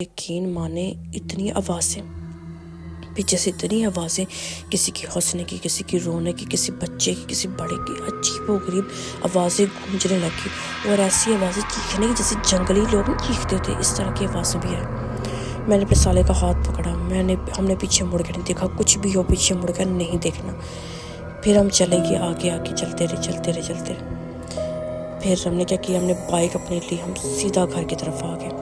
یقین مانے اتنی آوازیں، پیچھے سے اتنی آوازیں، کسی کی ہنسنے کی، کسی کی رونے کی، کسی بچے کی، کسی بڑے کی، عجیب و غریب آوازیں گونجنے لگی، اور ایسی آوازیں چیخنے کی جیسے جنگلی لوگ چیختے ہوتے، اس طرح کی آوازیں بھی آئیں۔ میں نے اپنے سالے کا ہاتھ پکڑا، ہم نے پیچھے مڑ کے نہیں دیکھا، کچھ بھی ہو پیچھے مڑ کر نہیں دیکھنا۔ پھر ہم چلے گئے آگے چلتے رہے۔ پھر ہم نے کیا کیا، ہم نے بائک اپنے لی، ہم سیدھا گھر کی طرف آ گئے۔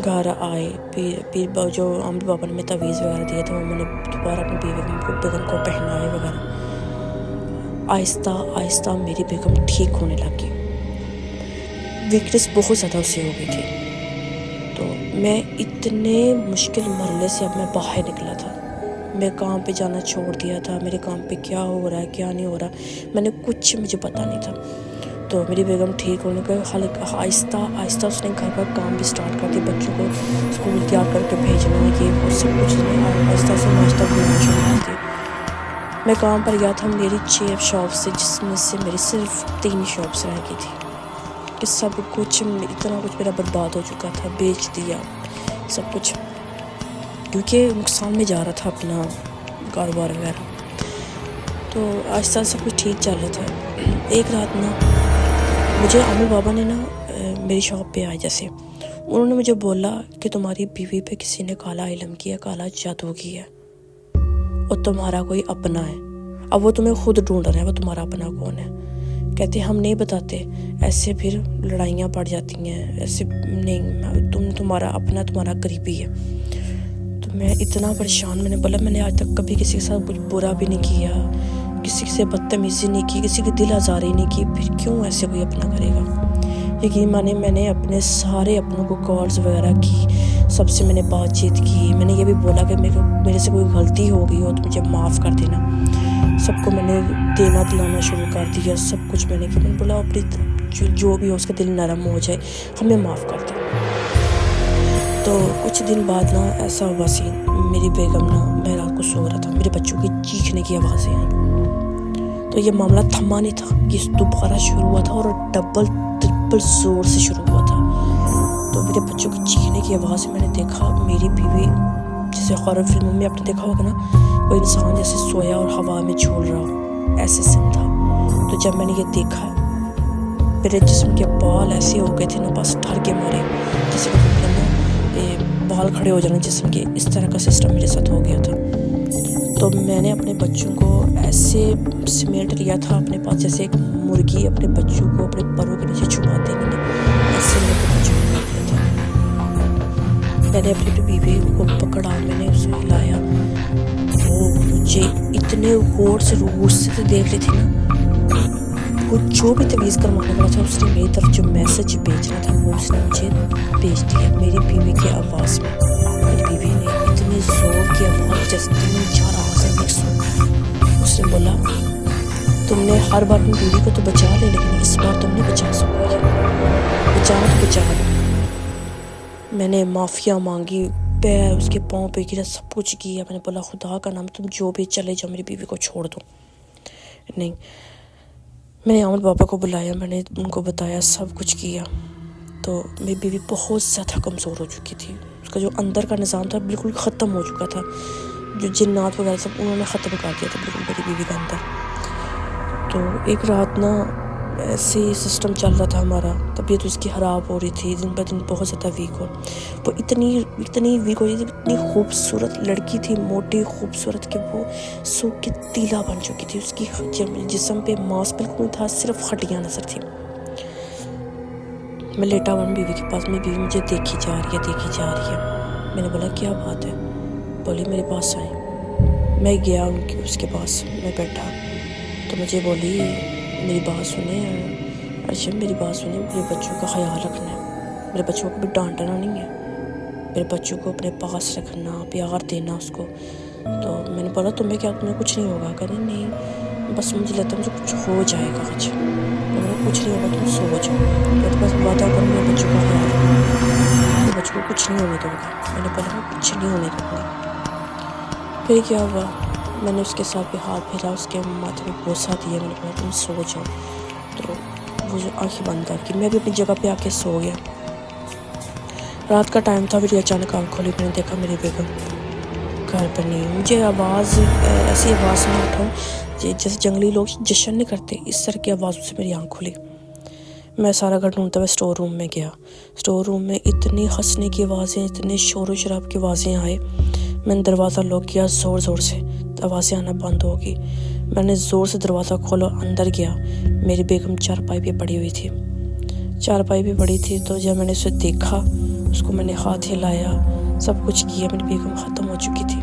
گھر آئے، پھر جو عامر بابا نے میں تعویذ وغیرہ دیے تھے وہ میں نے دوبارہ اپنی بیگم کو پہنائے وغیرہ۔ آہستہ آہستہ میری بیگم ٹھیک ہونے لگی، ویکنس بہت زیادہ اسے ہو گئی تھی، تو میں اتنے مشکل مرحلے سے اب میں باہر نکلا تھا۔ میں کام پہ جانا چھوڑ دیا تھا، میرے کام پہ کیا ہو رہا ہے کیا نہیں ہو رہا مجھے پتہ نہیں تھا۔ تو میری بیگم ٹھیک ہونے کا آہستہ آہستہ اس نے گھر کا کام بھی سٹارٹ کر دیا، بچوں کو اسکول تیار کر کے بھیجنا، یہ وہ سب کچھ آہستہ سے ناشتہ بنانا شروع کر دیا۔ میں کام پر گیا تھا میری 6 شاپ سے، جس میں سے میری صرف 3 شاپس رہ گئی تھی کہ سب کچھ اتنا کچھ میرا برباد ہو چکا تھا، بیچ دیا سب کچھ، کیونکہ نقصان میں جا رہا تھا اپنا کاروبار وغیرہ۔ تو آہستہ سب کچھ ٹھیک چل رہا تھا۔ ایک رات مجھے عامر بابا نے میری شاپ پہ آئے، جیسے انہوں نے مجھے بولا کہ تمہاری بیوی پہ کسی نے کالا علم کیا، کالا جادو کیا، اور تمہارا کوئی اپنا ہے، اب وہ تمہیں خود ڈھونڈ رہا ہے، وہ تمہارا اپنا کون ہے۔ کہتے ہم نہیں بتاتے، ایسے پھر لڑائیاں پڑ جاتی ہیں، ایسے نہیں، تمہارا اپنا تمہارا قریبی ہے۔ تو میں اتنا پریشان، میں نے بولا میں نے آج تک کبھی کسی کے ساتھ کچھ برا بھی نہیں کیا، کسی سے بدتمیزی نہیں کی، کسی کی دل آزاری نہیں کی، پھر کیوں ایسے کوئی اپنا کرے گا۔ یقین مانے میں نے اپنے سارے اپنوں کو کالز وغیرہ کی، سب سے میں نے بات چیت کی، میں نے یہ بھی بولا کہ میرے سے کوئی غلطی ہو گئی ہو تو مجھے معاف کر دینا۔ سب کو میں نے دینا دلانا شروع کر دیا، سب کچھ میں نے کیا، میں نے بولا اپنی جو بھی ہو اس کا دل نرم ہو جائے، ہمیں معاف کر دے۔ تو کچھ دن بعد ایسا ہوا سین، میری بیگم میں رات کو سو رہا تھا، میرے بچوں کی چیخنے کی آوازیں آئیں، تو یہ معاملہ تھما نہیں تھا، یہ دوبارہ شروع ہوا تھا اور ڈبل ٹرپل زور سے شروع ہوا تھا۔ تو میرے بچوں کی چیخنے کی آواز میں نے دیکھا میری بیوی، جیسے ہارر فلموں میں آپ نے دیکھا ہوگا کوئی انسان جیسے سویا اور ہوا میں جھول رہا ہو، ایسے سین تھا۔ تو جب میں نے یہ دیکھا، میرے جسم کے بال ایسے ہو گئے تھے بس ڈر کے مارے، جیسے بال کھڑے ہو جانا جسم کے، اس طرح کا سسٹم میرے ساتھ ہو گیا تھا۔ تو میں نے اپنے بچوں کو ایسے سمیٹ لیا تھا اپنے پاس، جیسے ایک مرغی اپنے بچوں کو اپنے پروں کے نیچے چھپاتے ہیں، ایسے میں اپنے بچوں کو کر لیا تھا۔ میں نے اپنی بیوی کو پکڑا، میں نے اسے ہلایا، وہ مجھے اتنے غور سے غصے سے دیکھ رہی تھی وہ جو بھی تعویذ کروانے والا تھا اس نے میری طرف جو میسج بھیجنا تھا وہ اس نے مجھے بھیج دیا میری بیوی کی آواز میں۔ میری بیوی نے اتنی زور کی آواز، جیسے 3-4 آوازیں مکس ہو، اس نے بولا تم نے ہر بار اپنی بیوی کو تو بچا لے، لیکن اس بار تم نے بچا سکو گے، بچانا تو بچا لو۔ میں نے معافیا مانگی، پیر اس کے پاؤں پہ گرا، سب کچھ کیا، میں نے بولا خدا کا نام تم جو بھی چلے جاؤ، میری بیوی کو چھوڑ دو۔ نہیں، میں نے عامر بابا کو بلایا، میں نے ان کو بتایا، سب کچھ کیا۔ تو میری بیوی بہت زیادہ کمزور ہو چکی تھی، اس کا جو اندر کا نظام تھا بالکل ختم ہو چکا تھا، جو جنات وغیرہ سب انہوں نے ختم کر دیا تھا بالکل میری بیوی کا اندر۔ تو ایک رات ایسے ہی سسٹم چل رہا تھا ہمارا، طبیعت اس کی خراب ہو رہی تھی، دن بہ دن بہت زیادہ ویک ہو، وہ اتنی ویک ہو رہی تھی، اتنی خوبصورت لڑکی تھی، موٹی خوبصورت، کہ وہ سوکھ کے تیلا بن چکی تھی، اس کی جسم پہ ماس بالکل تھا، صرف ہڈیاں نظر تھی۔ میں لیٹا ہوا بیوی کے پاس، میری بیوی مجھے دیکھی جا رہی ہے۔ میں نے بولا کیا بات ہے؟ بولی میرے پاس آئیں۔ میں گیا اس کے پاس، میں بیٹھا تو مجھے بولی میری بات سنیں ارشد، میری بات سنیں، میرے بچوں کا خیال رکھنا ہے، میرے بچوں کو بھی ڈانٹنا نہیں ہے، میرے بچوں کو اپنے پاس رکھنا، پیار دینا اس کو۔ تو میں نے بولا تمہیں کچھ نہیں ہوگا؟ کہتے نہیں، بس مجھے لگتا ہے مجھے کچھ ہو جائے گا آج۔ میں نے کچھ نہیں ہوگا، تم سو جاؤ، کہتے بس وعدہ کرو میرے بچوں کا خیال رکھنا، میرے بچوں کو کچھ نہیں ہونے دوں گا۔ میں نے بولا میں کچھ نہیں ہونے دوں گی۔ پھر کیا ہوا، میں نے اس کے ساتھ پہ ہاتھ پھیرا، اس کے ماتھے میں بوسہ دیا، میں نے بولا تم سو جاؤ۔ تو وہ جو آنکھیں بند کر کے میں بھی اپنی جگہ پہ آ کے سو گیا۔ رات کا ٹائم تھا، پھر اچانک آنکھ کھولی، میں نے دیکھا میری بیگم گھر پہ نہیں. مجھے آواز ایسی آواز میں اٹھا جیسے جنگلی لوگ جشن نہیں کرتے، اس طرح کی آوازوں سے میری آنکھ کھلی. میں سارا گھر ڈھونڈتا ہوئے اسٹور روم میں گیا. اسٹور روم میں اتنی ہنسنے کی آوازیں، اتنے شور و شراب کی آوازیں آئے. میں نے دروازہ لاک کیا زور زور سے، آوازیں آنا بند ہو گئی. میں نے زور سے دروازہ کھولا، اندر گیا. میری بیگم چارپائی پہ پڑی ہوئی تھی. چارپائی پہ پڑی تھی تو جب میں نے اسے دیکھا، اس کو میں نے ہاتھ ہلایا، سب کچھ کیا. میری بیگم ختم ہو چکی تھی.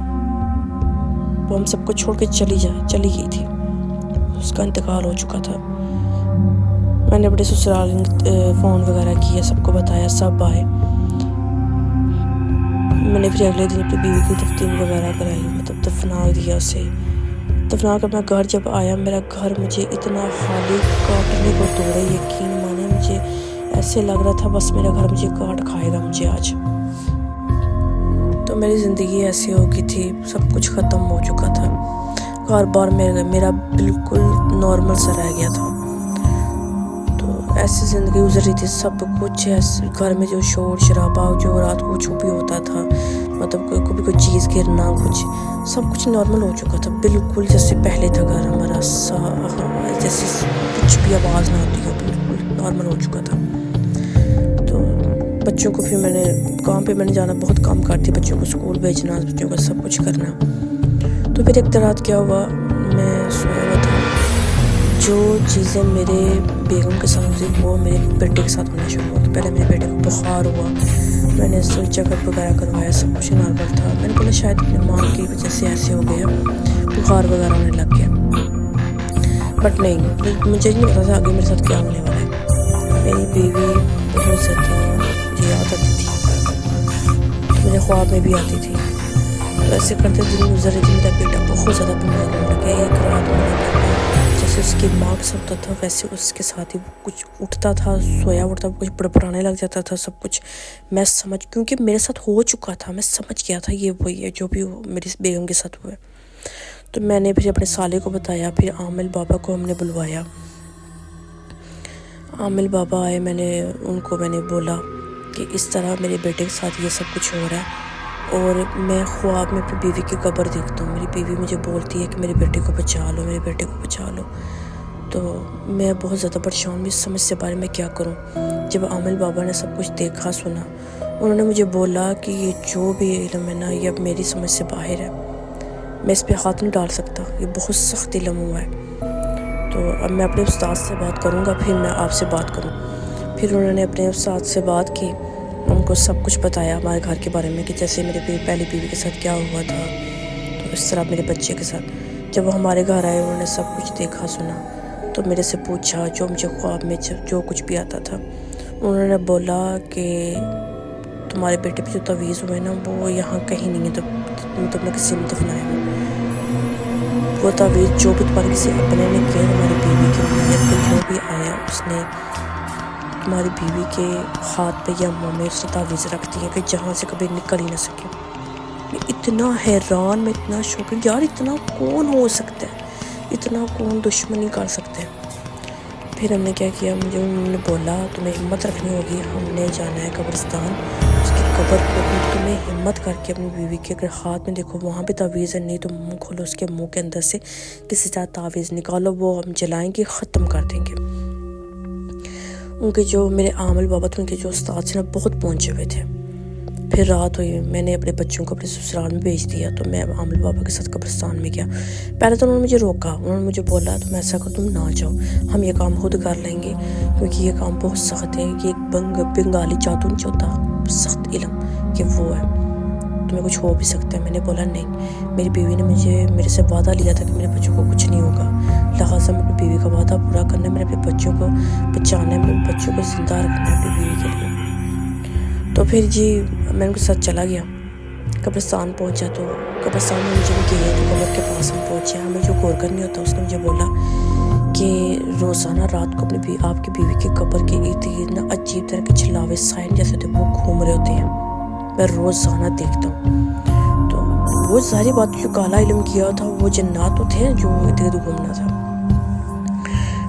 وہ ہم سب کو چھوڑ کے چلی گئی تھی. اس کا انتقال ہو چکا تھا. میں نے اپنے سسرال فون وغیرہ کیا، سب کو بتایا، سب آئے. میں نے پھر اگلے دن اپنی بیوی کی تفتین وغیرہ کرائی، مطلب دفنا دیا اسے. دفنا کر میں گھر جب آیا، میرا گھر مجھے اتنا خالی کاٹنے کو توڑے، یقین مانے مجھے ایسے لگ رہا تھا بس میرا گھر مجھے کاٹ کھائے گا مجھے آج. تو میری زندگی ایسی ہو گئی تھی، سب کچھ ختم ہو چکا تھا. کار بار میرا بالکل نارمل سا رہ گیا تھا. ایسی زندگی گزر رہی تھی، سب کچھ ایسے گھر میں جو شور شرابہ جو رات کو چھپی ہوتا تھا، مطلب کبھی کوئی چیز گرنا، کچھ سب کچھ نارمل ہو چکا تھا، بالکل جیسے پہلے تھا گھر ہمارا. جیسے کچھ بھی آواز نہ ہوتی ہو، بالکل نارمل ہو چکا تھا. تو بچوں کو پھر میں نے کام پہ میں نے جانا بہت کام کرتی، بچوں کو اسکول بھیجنا، بچوں کا سب کچھ کرنا. تو پھر ایک رات کیا ہوا، میں سویا ہوا تھا. جو چیزیں میرے بیگم کے ساتھ ہوئی وہ میرے بیٹے کے ساتھ ہونا شروع ہوا. پہلے میرے بیٹے کو بخار ہوا، میں نے چیک اپ وغیرہ کروایا، سب کچھ نارمل تھا. میں نے بولا شاید اپنی ماں کی وجہ سے ایسے ہو گیا، بخار وغیرہ ہونے لگ گیا. بٹ نہیں، مجھے نہیں پتا تھا آگے میرے ساتھ کیا ہونے والا ہے. میری بیوی بہت زیادہ مجھے یاد آتی تھی، میرے خواب میں بھی آتی تھی. تو ایسے کرتے دن گزر رہی تھی. میرا بیٹا بہت زیادہ بیمار ہونے لگا. ایک رات میرا بیٹا جیسے اس کی ماں کے ساتھ ہوتا تھا ویسے اس کے ساتھ ہی کچھ اٹھتا تھا، سویا اٹھتا، کچھ بڑبڑانے لگ جاتا تھا سب کچھ. میں کیونکہ میرے ساتھ ہو چکا تھا، میں سمجھ گیا تھا یہ وہی ہے جو بھی میری بیگم کے ساتھ ہوا ہے. تو میں نے پھر اپنے سالے کو بتایا، پھر عامل بابا کو ہم نے بلوایا. عامل بابا آئے، میں نے بولا کہ اس طرح میرے بیٹے کے ساتھ یہ سب کچھ ہو رہا ہے، اور میں خواب میں اپنی بیوی کی قبر دیکھتا ہوں. میری بیوی مجھے بولتی ہے کہ میرے بیٹے کو بچا لو، میرے بیٹے کو بچا لو. تو میں بہت زیادہ پریشان ہوں، اس سمجھ سے بارے میں کیا کروں. جب عامل بابا نے سب کچھ دیکھا سنا، انہوں نے مجھے بولا کہ یہ جو بھی علم ہے نا، یہ اب میری سمجھ سے باہر ہے، میں اس پہ ہاتھ نہیں ڈال سکتا، یہ بہت سخت علم ہوا ہے. تو اب میں اپنے استاد سے بات کروں گا، پھر میں آپ سے بات کروں. پھر انہوں نے اپنے استاد سے بات کی، ان کو سب کچھ بتایا ہمارے گھر کے بارے میں کہ جیسے میرے پہلی بیوی کے ساتھ کیا ہوا تھا، تو اس طرح میرے بچے کے ساتھ. جب وہ ہمارے گھر آئے، انہوں نے سب کچھ دیکھا سنا، تو میرے سے پوچھا جو مجھے خواب میں جو کچھ بھی آتا تھا. انہوں نے بولا کہ تمہارے بیٹے پہ جو تعویذ ہوئے نا وہ یہاں کہیں نہیں ہے، تم نے کسی نے دفنایا ہے. وہ تعویذ جو بھی تمہارے کسی اپنے نے کیا، تمہاری بیوی کی نیت پہ جو بھی آیا، اس نے تمہاری بیوی کے ہاتھ پہ یا منہ میں اس نے تعویذ رکھ دی ہے کہ جہاں سے کبھی نکل ہی نہ سکے. میں اتنا حیران، میں اتنا شوق، یار اتنا کون ہو سکتا ہے، اتنا کون دشمنی کر سکتے ہیں. پھر ہم نے کیا کیا، مجھے انہوں نے بولا تمہیں ہمت رکھنی ہوگی، ہم نے جانا ہے قبرستان، اس کی قبر کو بھی تمہیں ہمت کر کے اپنی بیوی کے اگر ہاتھ میں دیکھو وہاں پہ تعویذ ہے، نہیں تو منہ کھولو، اس کے منہ کے اندر سے کسی طرح تعویذ نکالو، وہ ہم جلائیں گے، ختم کر دیں گے. ان کے جو میرے عامل بابا تھے، ان کے جو استاد تھے نا بہت پہنچے ہوئے تھے. پھر رات ہوئی، میں نے اپنے بچوں کو اپنے سسرال میں بھیج دیا. تو میں عامل بابا کے ساتھ قبرستان میں گیا. پہلے تو انہوں نے مجھے روکا، انہوں نے مجھے بولا تم ایسا کر، تم نہ جاؤ، ہم یہ کام خود کر لیں گے، کیونکہ یہ کام بہت سخت ہے. یہ ایک بنگالی جادو نہیں ہوتا، سخت علم کہ وہ ہے، تمہیں کچھ ہو بھی سکتا ہے. میں نے بولا نہیں، میری بیوی نے میرے سے وعدہ لیا تھا کہ میرے بچوں کو کچھ نہیں ہوگا، لہٰذا میں اپنی بیوی کا وعدہ پورا کرنا ہے، میں نے اپنے بچوں کو بچانا ہے، میرے بچوں کو زندہ رکھنا ہے اپنی بیوی کے لیے. تو پھر میں ان کے ساتھ چلا گیا. قبرستان پہنچا تو قبرستان میں مجھے بھی گئے تو قبر کے پاس ہم پہنچے. ہمیں جو غور کرنی ہوتا ہے، اس نے مجھے بولا کہ روزانہ رات کو اپنی آپ کی بیوی کی قبر کے ارد گرد نا عجیب طرح کے چھلاوے سائن جیسے ہوتے وہ گھوم رہے ہوتے ہیں، میں روزانہ دیکھتا ہوں. تو وہ ساری بات جو کالا علم کیا تھا، وہ جنات تو تھے جو ارد گرد گھومنا تھا.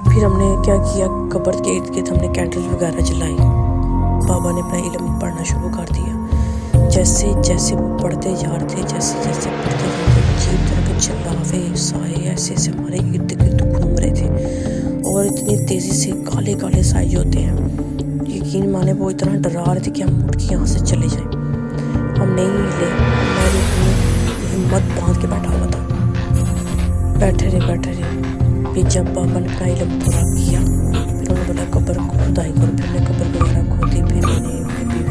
پھر ہم نے کیا کیا، قبر کے ارد گرد ہم نے کینڈل وغیرہ جلائی. بابا نے اپنا علم پڑھنا شروع کر دیا. جیسے جیسے وہ پڑھتے جا رہے تھے، جیسے جیسے پڑھتے جا رہے تھے، عجیب طرح کے چلاوے سائے ایسے ایسے ہمارے ارد گرد گھوم رہے تھے، اور اتنی تیزی سے کالے کالے سائے جو ہوتے ہیں، یقین مانے وہ اتنا ڈرا رہے تھے کہ ہم اٹھ کے یہاں سے چلے جائیں۔ ہم نہیں ہلے، میں اپنی ہمت باندھ کے بیٹھا ہوا تھا، بیٹھے رہے۔ پھر جب بابا نے اپنا علم پورا کیا، پھر انہوں نے بولا قبر کو کھدائی کرو، پھر میں نے قبر وغیرہ کھودی، پھر میں نے اپنی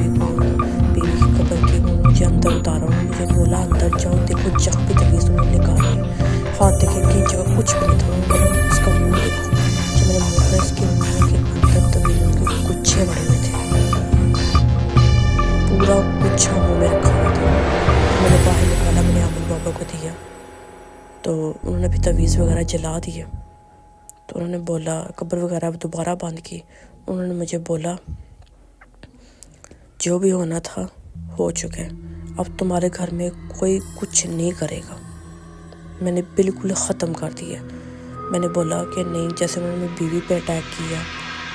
بیوی کی قبر کی مجھے اندر اتارا، انہوں نے مجھے بولا اندر جاؤ، دیکھو جہاں بھی تویز انہوں نے نکالی ہے، ہاتھ دیکھے کہ جگہ کچھ بھی نہیں تھا، انہوں نے بولا اس کا منہ دیکھو، جب میں نے منہ کھولا اس کے منہ کے اندر تویزوں کے گچھے بڑے ہوئے تھے، پورا گچھا منہ میں رکھا ہوا تھا۔ میں نے باہر نکالا، میں نے عامر بابا کو دیا، تو انہوں نے بھی تویز وغیرہ جلا دیے۔ تو انہوں نے بولا قبر وغیرہ دوبارہ بند کی، انہوں نے مجھے بولا جو بھی ہونا تھا ہو چکا ہے، اب تمہارے گھر میں کوئی کچھ نہیں کرے گا، میں نے بالکل ختم کر دیا۔ میں نے بولا کہ نہیں، جیسے انہوں نے میری بیوی پہ اٹیک کیا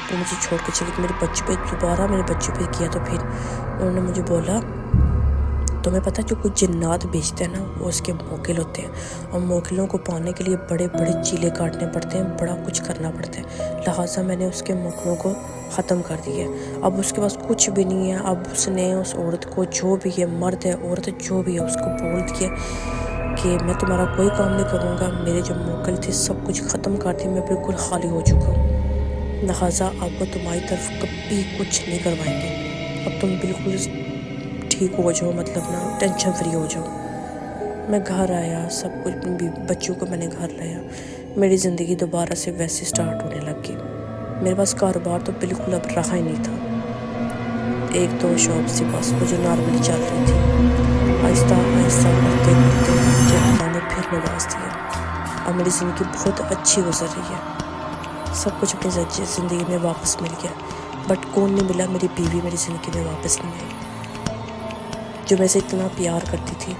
تو مجھے چھوڑ کے چلی گئی، میرے بچے پہ دوبارہ میرے بچے پہ کیا، تو پھر انہوں نے مجھے بولا تمہیں پتہ جو کچھ جنات بیچتے ہیں نا وہ اس کے موکل ہوتے ہیں، اور موکلوں کو پانے کے لیے بڑے بڑے چیلے کاٹنے پڑتے ہیں، بڑا کچھ کرنا پڑتا ہے، لہٰذا میں نے اس کے موکلوں کو ختم کر دیا۔ اب اس کے پاس کچھ بھی نہیں ہے، اب اس نے اس عورت کو جو بھی ہے، مرد ہے عورت جو بھی ہے، اس کو بول دیا کہ میں تمہارا کوئی کام نہیں کروں گا، میرے جو موکل تھے سب کچھ ختم کر دی، میں بالکل خالی ہو چکا ہوں، لہٰذا اب وہ تمہاری طرف کبھی کچھ نہیں کروائیں گے، اب تم بالکل ٹھیک ہو جاؤ، مطلب نا ٹینشن فری ہو جاؤ۔ میں گھر آیا، سب کچھ بچوں کو میں نے گھر لایا، میری زندگی دوبارہ سے ویسے سٹارٹ ہونے لگ گئی۔ میرے پاس کاروبار تو بالکل اب رہا ہی نہیں تھا، ایک دو شاپ سے بس وہ جو نارملی چل رہی تھی، آہستہ آہستہ کرتے کرتے مجھے اللہ نے پھر نواز دیا، اور میری زندگی بہت اچھی گزر رہی ہے، سب کچھ اپنی زندگی میں واپس مل گیا، بٹ کون نہیں ملا؟ میری بیوی میری زندگی میں واپس نہیں ملی، جو میں سے اتنا پیار کرتی تھی،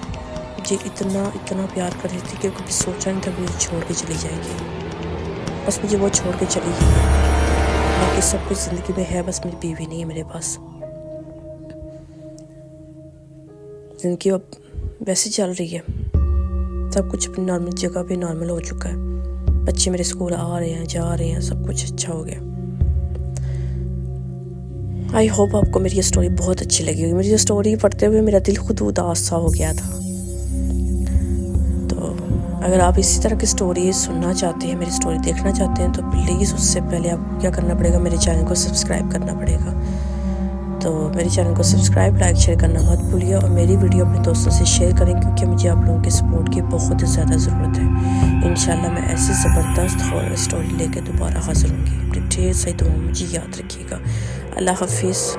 مجھے اتنا پیار کرتی تھی کہ کبھی سوچا نہیں تھا مجھے چھوڑ کے چلی جائے گی، بس مجھے وہ چھوڑ کے چلی گئی، باقی سب کچھ زندگی میں ہے، بس میری بیوی نہیں ہے میرے پاس۔ زندگی اب ویسے چل رہی ہے، سب کچھ اپنی نارمل جگہ پہ نارمل ہو چکا ہے، بچے میرے اسکول آ رہے ہیں، جا رہے ہیں، سب کچھ اچھا ہو گیا۔ آئی ہوپ آپ کو میری یہ سٹوری بہت اچھی لگی ہوگی۔ میری یہ سٹوری پڑھتے ہوئے میرا دل خود اداس سا ہو گیا تھا، تو اگر آپ اسی طرح کی سٹوری سننا چاہتے ہیں، میری سٹوری دیکھنا چاہتے ہیں، تو پلیز اس سے پہلے آپ کو کیا کرنا پڑے گا، میرے چینل کو سبسکرائب کرنا پڑے گا، تو میرے چینل کو سبسکرائب، لائک، شیئر کرنا مت بھولیے، اور میری ویڈیو اپنے دوستوں سے شیئر کریں، کیونکہ مجھے آپ لوگوں کے سپورٹ کی بہت زیادہ ضرورت ہے۔ انشاءاللہ میں ایسی زبردست ہارر سٹوری لے کے دوبارہ حاضر ہوں گی، اپنی ڈھیر ساری دعاؤں مجھے یاد رکھیے گا۔ اللہ حافظ۔